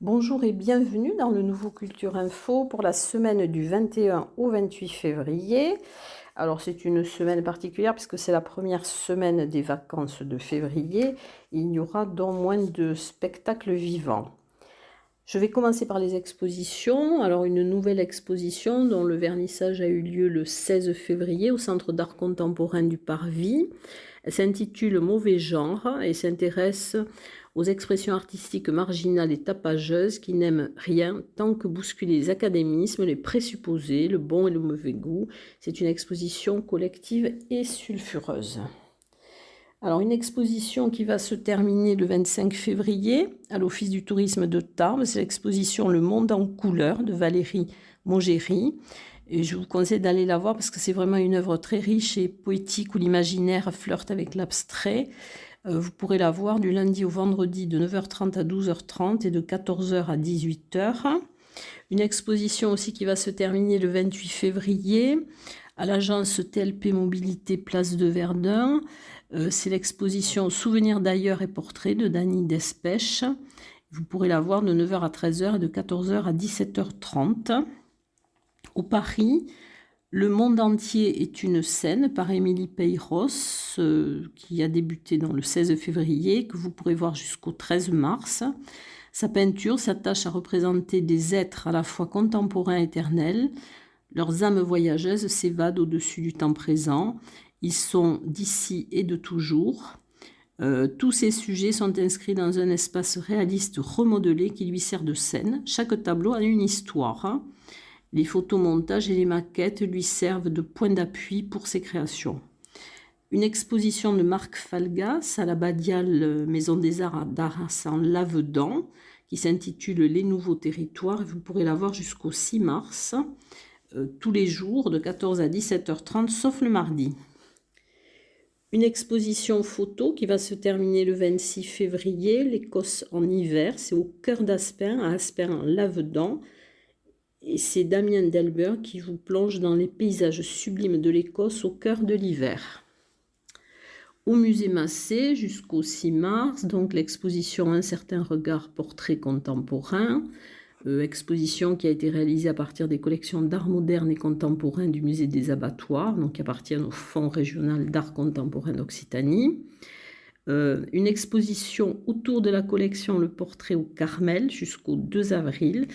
Bonjour et bienvenue dans le nouveau Culture Info pour la semaine du 21 au 28 février. Alors c'est une semaine particulière puisque c'est la première semaine des vacances de février. Il y aura donc moins de spectacles vivants. Je vais commencer par les expositions. Alors une nouvelle exposition dont le vernissage a eu lieu le 16 février au Centre d'art contemporain du Parvis. Elle s'intitule Mauvais genre et s'intéresse aux expressions artistiques marginales et tapageuses qui n'aiment rien tant que bousculer les académismes, les présupposés, le bon et le mauvais goût. C'est une exposition collective et sulfureuse. Alors, une exposition qui va se terminer le 25 février à l'Office du tourisme de Tarbes. C'est l'exposition Le Monde en couleurs de Valérie Mogéry. Et je vous conseille d'aller la voir parce que c'est vraiment une œuvre très riche et poétique où l'imaginaire flirte avec l'abstrait. Vous pourrez la voir du lundi au vendredi de 9h30 à 12h30 et de 14h à 18h. Une exposition aussi qui va se terminer le 28 février à l'agence TLP Mobilité Place de Verdun. C'est l'exposition Souvenirs d'ailleurs et portraits de Dany Despech. Vous pourrez la voir de 9h à 13h et de 14h à 17h30. Au Paris, Le monde entier est une scène par Émilie Peyros, qui a débuté le 16 février, que vous pourrez voir jusqu'au 13 mars. Sa peinture s'attache à représenter des êtres à la fois contemporains et éternels. Leurs âmes voyageuses s'évadent au-dessus du temps présent. Ils sont d'ici et de toujours. Tous ces sujets sont inscrits dans un espace réaliste remodelé qui lui sert de scène. Chaque tableau a une histoire. Les photomontages et les maquettes lui servent de point d'appui pour ses créations. Une exposition de Marc Falgas à la Badiale Maison des Arts d'Arras en Lavedan qui s'intitule Les Nouveaux Territoires. Vous pourrez la voir jusqu'au 6 mars, tous les jours de 14 à 17h30, sauf le mardi. Une exposition photo qui va se terminer le 26 février, l'Écosse en hiver. C'est au cœur d'Aspin, à Aspin en Lavedan. Et c'est Damien Delbert qui vous plonge dans les paysages sublimes de l'Écosse au cœur de l'hiver. Au musée Massé jusqu'au 6 mars, donc l'exposition Un certain regard portrait contemporain, exposition qui a été réalisée à partir des collections d'art moderne et contemporain du musée des abattoirs, donc qui appartiennent au Fonds régional d'art contemporain d'Occitanie. Une exposition autour de la collection Le portrait au Carmel jusqu'au 2 avril,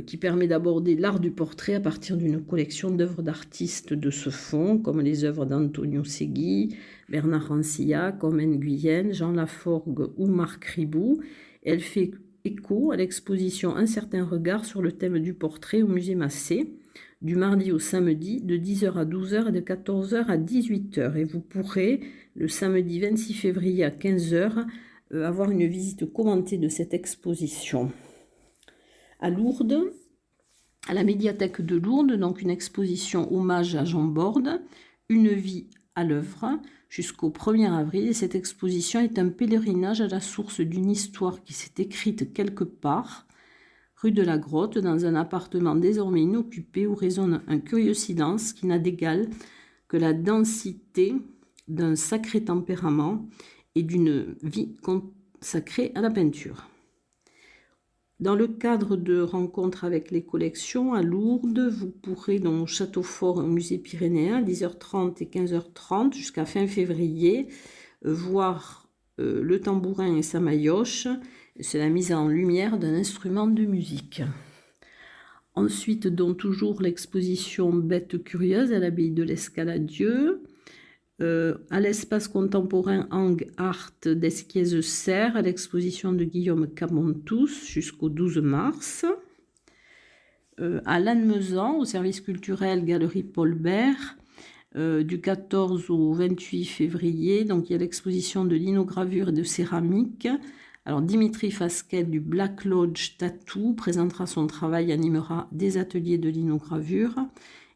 qui permet d'aborder l'art du portrait à partir d'une collection d'œuvres d'artistes de ce fonds, comme les œuvres d'Antonio Segui, Bernard Rancilla, Carmen Guyenne, Jean Laforgue ou Marc Ribou. Elle fait écho à l'exposition Un certain regard sur le thème du portrait au musée Massé, du mardi au samedi, de 10h à 12h et de 14h à 18h. Et vous pourrez, le samedi 26 février à 15h, avoir une visite commentée de cette exposition. À Lourdes, à la médiathèque de Lourdes, donc une exposition hommage à Jean Borde, Une vie à l'œuvre, jusqu'au 1er avril. Et cette exposition est un pèlerinage à la source d'une histoire qui s'est écrite quelque part, rue de la Grotte, dans un appartement désormais inoccupé où résonne un curieux silence qui n'a d'égal que la densité d'un sacré tempérament et d'une vie consacrée à la peinture. Dans le cadre de rencontres avec les collections à Lourdes, vous pourrez au Château Fort au musée pyrénéen à 10h30 et 15h30 jusqu'à fin février voir le tambourin et sa maillotche. C'est la mise en lumière d'un instrument de musique. Ensuite, toujours l'exposition Bêtes curieuses à l'abbaye de l'Escaladieu. À l'espace contemporain Ang Art d'Esquiez-Serres, à l'exposition de Guillaume Camontous jusqu'au 12 mars. À Lannemezan, au service culturel Galerie Paul Bert, du 14 au 28 février. Donc il y a l'exposition de linogravure et de céramique. Alors Dimitri Fasquet du Black Lodge Tattoo présentera son travail, animera des ateliers de linogravure.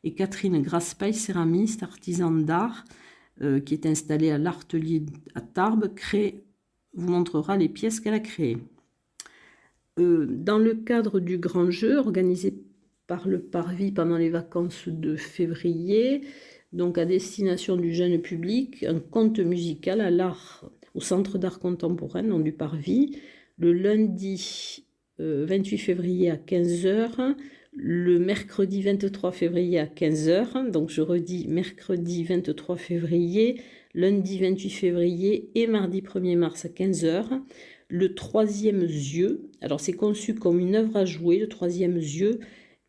Et Catherine Graspail, céramiste, artisan d'art, qui est installée à l'Artelier à Tarbes, vous montrera les pièces qu'elle a créées. Dans le cadre du grand jeu organisé par le Parvis pendant les vacances de février, donc à destination du jeune public, un conte musical à l'art, au Centre d'art contemporain, nom du Parvis, le lundi 28 février à 15 h, le mercredi 23 février à 15 h, donc je redis mercredi 23 février, lundi 28 février et mardi 1er mars à 15 h. Le troisième yeux, alors c'est conçu comme une œuvre à jouer, le troisième yeux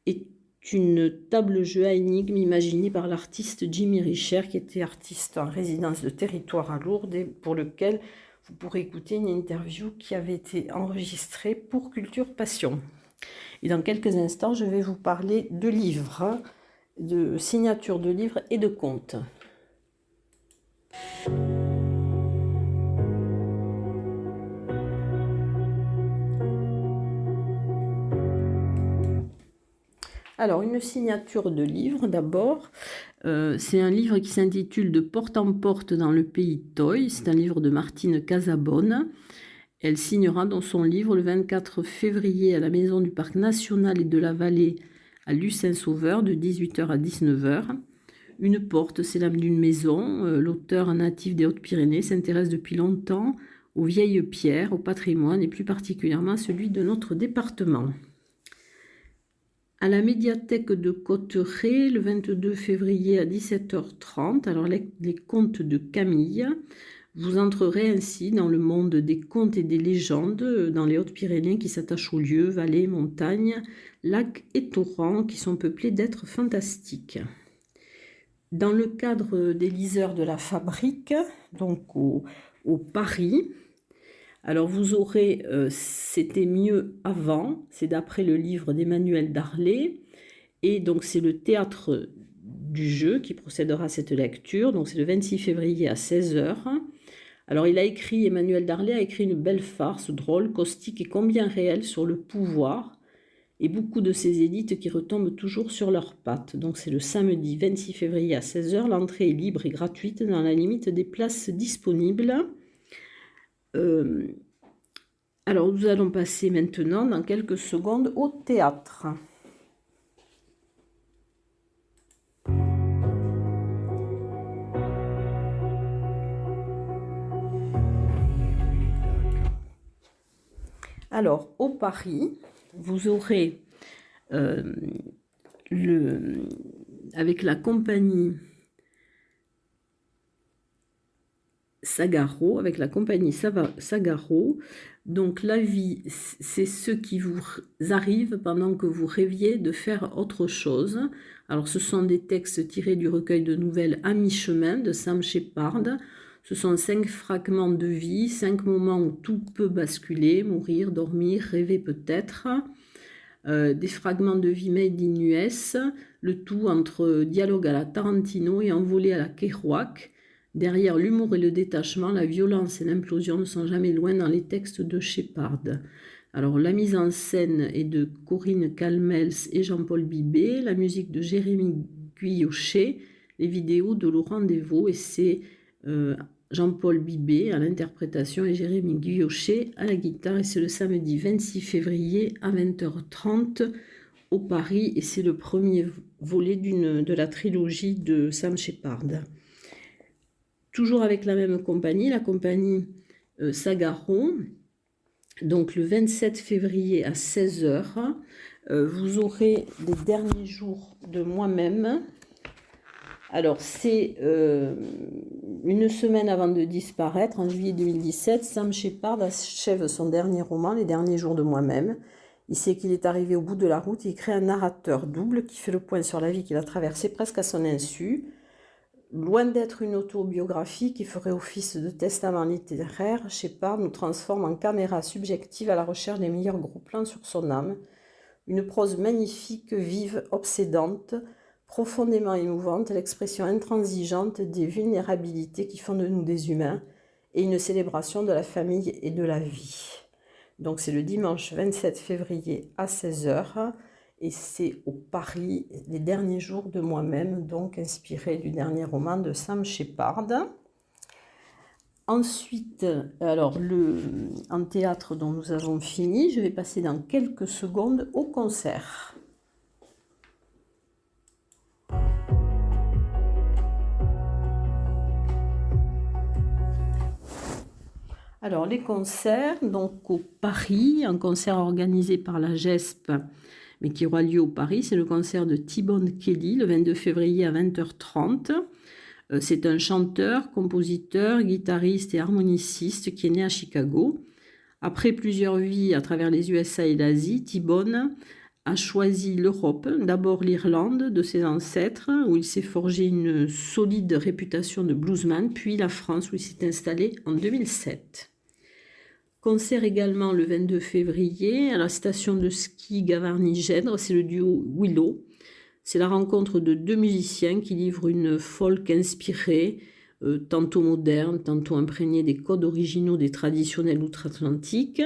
est une table-jeu à énigmes imaginée par l'artiste Jimmy Richer, qui était artiste en résidence de territoire à Lourdes et pour lequel vous pourrez écouter une interview qui avait été enregistrée pour Culture Passion. Et dans quelques instants, je vais vous parler de livres, de signatures de livres et de contes. Alors, une signature de livre d'abord. C'est un livre qui s'intitule De porte en porte dans le pays Toy. C'est un livre de Martine Casabonne. Elle signera dans son livre le 24 février à la Maison du Parc National et de la Vallée à Luce-Saint-Sauveur de 18 h à 19 h. Une porte, c'est l'âme d'une maison. L'auteur natif des Hautes-Pyrénées s'intéresse depuis longtemps aux vieilles pierres, au patrimoine et plus particulièrement à celui de notre département. À la médiathèque de Cotteret, le 22 février à 17 h 30, alors les contes de Camille. Vous entrerez ainsi dans le monde des contes et des légendes dans les Hautes-Pyrénées qui s'attachent aux lieux, vallées, montagnes, lacs et torrents qui sont peuplés d'êtres fantastiques. Dans le cadre des liseurs de la Fabrique, donc au Paris, alors vous aurez C'était mieux avant, c'est d'après le livre d'Emmanuel Darlé, et donc c'est le théâtre du jeu qui procédera à cette lecture, donc c'est le 26 février à 16 h. Alors Emmanuel Darlé a écrit une belle farce, drôle, caustique et combien réelle sur le pouvoir, et beaucoup de ces élites qui retombent toujours sur leurs pattes. Donc c'est le samedi 26 février à 16 h, l'entrée est libre et gratuite dans la limite des places disponibles. Alors, nous allons passer maintenant, dans quelques secondes, au théâtre. Alors, au Paris, vous aurez avec la compagnie Sagaro, donc la vie, c'est ce qui vous arrive pendant que vous rêviez de faire autre chose. Alors ce sont des textes tirés du recueil de nouvelles À mi-chemin de Sam Shepard. Ce sont 5 fragments de vie, 5 moments où tout peut basculer, mourir, dormir, rêver peut-être. Des fragments de vie made in US, le tout entre dialogue à la Tarantino et envolé à la Kerouac. Derrière l'humour et le détachement, la violence et l'implosion ne sont jamais loin dans les textes de Shepard. Alors, la mise en scène est de Corinne Calmels et Jean-Paul Bibé, la musique de Jérémy Guyochet, les vidéos de Laurent Devaux, et c'est Jean-Paul Bibé à l'interprétation et Jérémy Guyochet à la guitare, et c'est le samedi 26 février à 20 h 30 au Paris, et c'est le premier volet de la trilogie de Sam Shepard. Toujours avec la même compagnie, la compagnie Sagaro, donc le 27 février à 16 h, vous aurez les derniers jours de moi-même. Alors c'est une semaine avant de disparaître, en juillet 2017, Sam Shepard achève son dernier roman, Les derniers jours de moi-même. Il sait qu'il est arrivé au bout de la route, il crée un narrateur double qui fait le point sur la vie qu'il a traversée presque à son insu. Loin d'être une autobiographie qui ferait office de testament littéraire, Shepard nous transforme en caméra subjective à la recherche des meilleurs gros plans sur son âme. Une prose magnifique, vive, obsédante, profondément émouvante, l'expression intransigeante des vulnérabilités qui font de nous des humains et une célébration de la famille et de la vie. Donc c'est le dimanche 27 février à 16 h. Et c'est au Paris, les derniers jours de moi-même, donc inspiré du dernier roman de Sam Shepard. Ensuite, alors en théâtre dont nous avons fini, je vais passer dans quelques secondes au concert. Alors, les concerts, donc au Paris, un concert organisé par la GESP, mais qui aura lieu au Paris, c'est le concert de T-Bone Kelly, le 22 février à 20h30. C'est un chanteur, compositeur, guitariste et harmoniciste qui est né à Chicago. Après plusieurs vies à travers les USA et l'Asie, T-Bone a choisi l'Europe, d'abord l'Irlande de ses ancêtres, où il s'est forgé une solide réputation de bluesman, puis la France, où il s'est installé en 2007. Concert également le 22 février à la station de ski Gavarnie-Gèdre, c'est le duo Willow. C'est la rencontre de deux musiciens qui livrent une folk inspirée, tantôt moderne, tantôt imprégnée des codes originaux des traditionnels outre-Atlantique.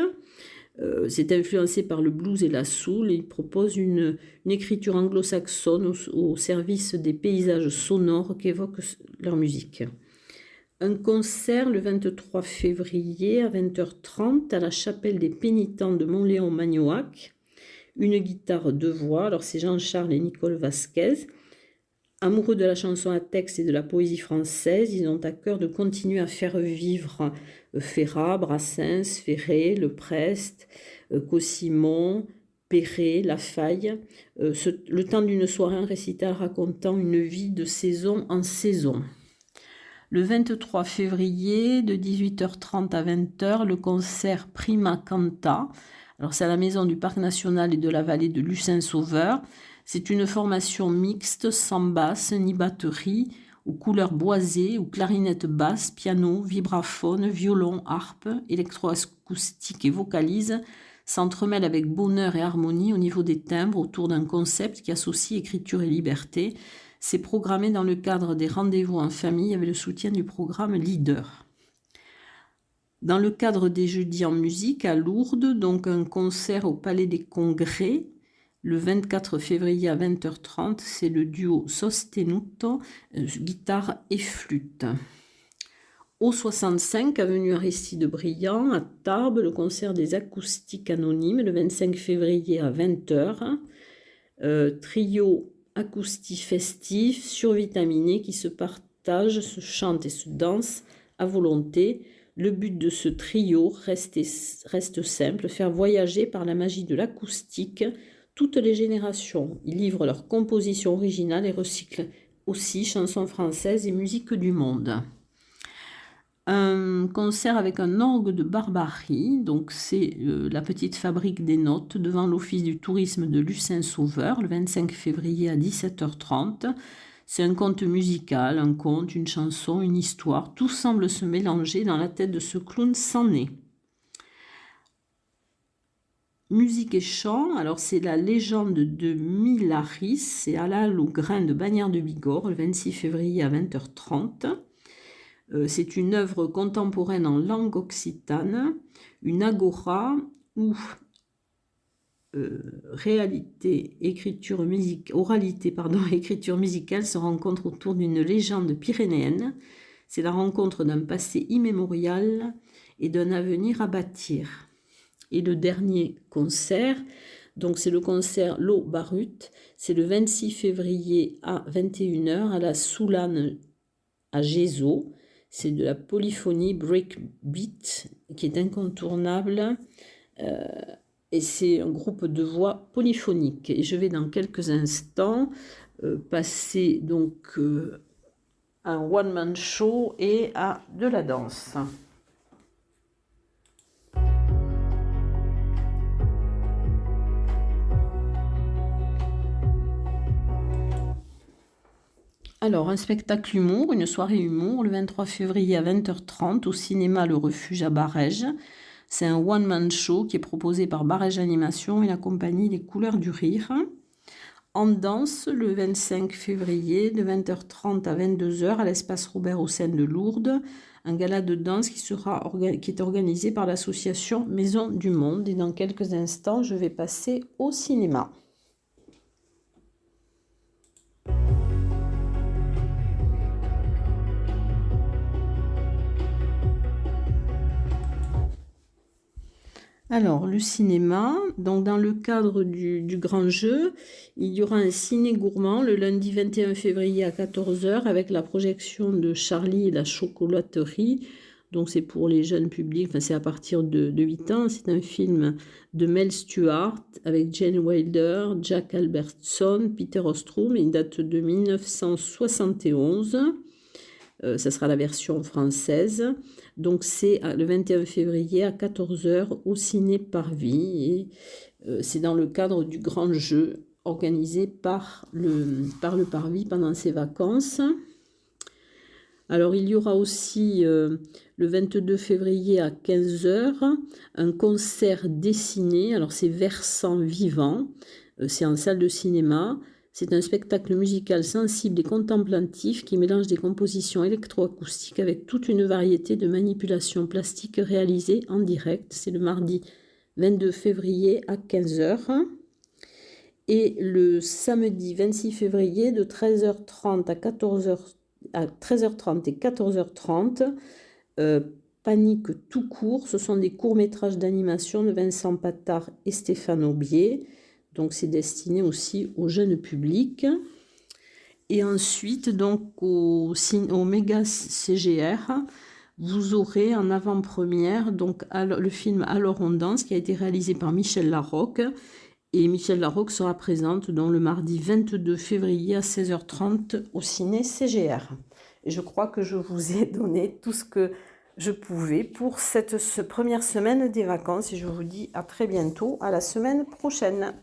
C'est influencé par le blues et la soul. Il propose une écriture anglo-saxonne au service des paysages sonores qu'évoque leur musique. Un concert le 23 février à 20h30 à la chapelle des Pénitents de Montléon-Magnoac. Une guitare, deux voix. Alors c'est Jean-Charles et Nicole Vasquez. Amoureux de la chanson à texte et de la poésie française, ils ont à cœur de continuer à faire vivre Ferrat, Brassens, Ferré, Leprest, Cossimon, Perret, Lafaille, le temps d'une soirée en récital racontant une vie de saison en saison. Le 23 février, de 18h30 à 20h, le concert Prima Canta. Alors c'est à la Maison du Parc National et de la Vallée de Lucin-Sauveur. C'est une formation mixte, sans basse ni batterie, aux couleurs boisées, aux clarinettes basses, piano, vibraphone, violon, harpe, électroacoustique et vocalise s'entremêlent avec bonheur et harmonie au niveau des timbres autour d'un concept qui associe écriture et liberté. C'est programmé dans le cadre des rendez-vous en famille avec le soutien du programme Leader. Dans le cadre des Jeudis en musique à Lourdes, donc un concert au Palais des Congrès, le 24 février à 20h30, c'est le duo Sostenuto, guitare et flûte. Au 65, avenue Aristide Briand, à Tarbes, le concert des Acoustiques Anonymes, le 25 février à 20h. Trio acoustique-festif, survitaminé, qui se partagent, se chantent et se dansent à volonté. Le but de ce trio reste simple, faire voyager par la magie de l'acoustique toutes les générations. Ils livrent leurs compositions originales et recyclent aussi chansons françaises et musique du monde. Un concert avec un orgue de Barbarie, donc c'est la petite fabrique des notes devant l'office du tourisme de Lucin-Sauveur, le 25 février à 17h30. C'est un conte musical, un conte, une chanson, une histoire. Tout semble se mélanger dans la tête de ce clown sans nez. Musique et chant, alors c'est la légende de Milaris, c'est Halal au grain de Bagnères de Bigorre, le 26 février à 20h30. C'est une œuvre contemporaine en langue occitane, une agora où écriture musicale se rencontre autour d'une légende pyrénéenne. C'est la rencontre d'un passé immémorial et d'un avenir à bâtir. Et le dernier concert, donc c'est le concert L'eau Barut, c'est le 26 février à 21h à la Soulane à Gézo. C'est de la polyphonie breakbeat qui est incontournable et c'est un groupe de voix polyphoniques. Et je vais dans quelques instants passer donc à un one-man show et à de la danse. Alors, un spectacle humour, une soirée humour, le 23 février à 20h30 au cinéma Le Refuge à Barèges. C'est un one-man show qui est proposé par Barèges Animation et la compagnie Les Couleurs du Rire. En danse, le 25 février de 20h30 à 22h à l'espace Robert Hossein de Lourdes, un gala de danse qui est organisé par l'association Maison du Monde. Et dans quelques instants, je vais passer au cinéma. Alors, le cinéma, donc dans le cadre du grand jeu, il y aura un ciné gourmand le lundi 21 février à 14h avec la projection de Charlie et la chocolaterie Donc c'est pour les jeunes publics, enfin c'est à partir de 8 ans. C'est un film de Mel Stuart avec Jane Wilder, Jack Albertson, Peter Ostrom. Il date de 1971. Ça sera la version française. Donc c'est le 21 février à 14 h au Ciné Parvis. C'est dans le cadre du grand jeu organisé par le Parvis pendant ses vacances. Alors il y aura aussi le 22 février à 15 h un concert dessiné. Alors c'est Versant Vivant, c'est en salle de cinéma. C'est un spectacle musical sensible et contemplatif qui mélange des compositions électroacoustiques avec toute une variété de manipulations plastiques réalisées en direct. C'est le mardi 22 février à 15 h. Et le samedi 26 février de 13h30 à 13h30 et 14h30, Panique tout court. Ce sont des courts-métrages d'animation de Vincent Patard et Stéphane Aubier. Donc c'est destiné aussi au jeune public. Et ensuite, donc au méga CGR, vous aurez en avant-première donc le film Alors on danse, qui a été réalisé par Michel Larocque. Et Michel Larocque sera présente donc le mardi 22 février à 16h30 au ciné CGR. Et je crois que je vous ai donné tout ce que je pouvais pour cette première semaine des vacances. Et je vous dis à très bientôt, à la semaine prochaine.